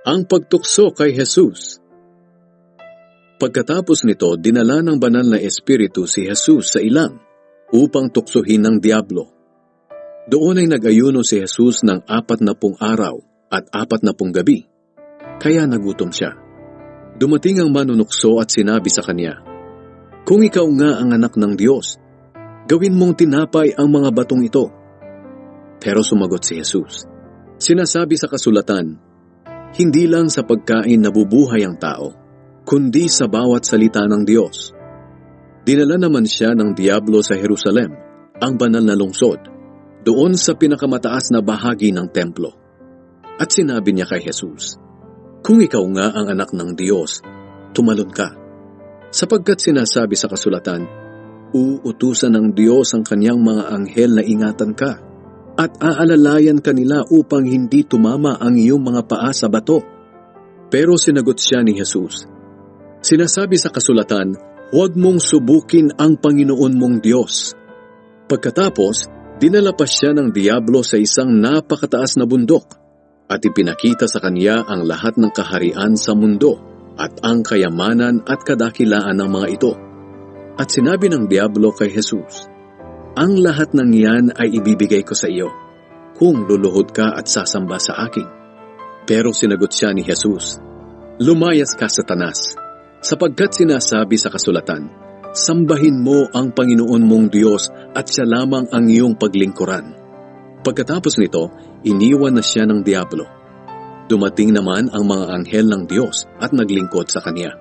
Ang pagtukso kay Jesus. Pagkatapos nito, dinala ng banal na espiritu si Jesus sa ilang upang tuksohin ng diablo. Doon ay nag-ayuno si Jesus ng 40 araw at 40 gabi, kaya nagutom siya. Dumating ang manunukso at sinabi sa kanya, "Kung ikaw nga ang anak ng Diyos, gawin mong tinapay ang mga batong ito." Pero sumagot si Jesus, "Sinasabi sa kasulatan, hindi lang sa pagkain nabubuhay ang tao, kundi sa bawat salita ng Diyos." Dinala naman siya ng diablo sa Jerusalem, ang banal na lungsod, doon sa pinakamataas na bahagi ng templo. At sinabi niya kay Jesus, "Kung ikaw nga ang anak ng Diyos, tumalon ka. Sapagkat sinasabi sa kasulatan, uutusan ng Diyos ang kanyang mga anghel na ingatan ka, at aalalayan kanila upang hindi tumama ang iyong mga paa sa bato." Pero sinagot siya ni Jesus, "Sinasabi sa kasulatan, huwag mong subukin ang Panginoon mong Diyos." Pagkatapos, dinala pa siya ng diablo sa isang napakataas na bundok, at ipinakita sa kanya ang lahat ng kaharian sa mundo, at ang kayamanan at kadakilaan ng mga ito. At sinabi ng diablo kay Jesus, "Ang lahat ng iyan ay ibibigay ko sa iyo, kung luluhod ka at sasamba sa akin." Pero sinagot siya ni Jesus, "Lumayas ka, Satanas, sapagkat sinasabi sa kasulatan, sambahin mo ang Panginoon mong Diyos at siya lamang ang iyong paglingkuran." Pagkatapos nito, iniwan na siya ng diablo. Dumating naman ang mga anghel ng Diyos at naglingkod sa kanya.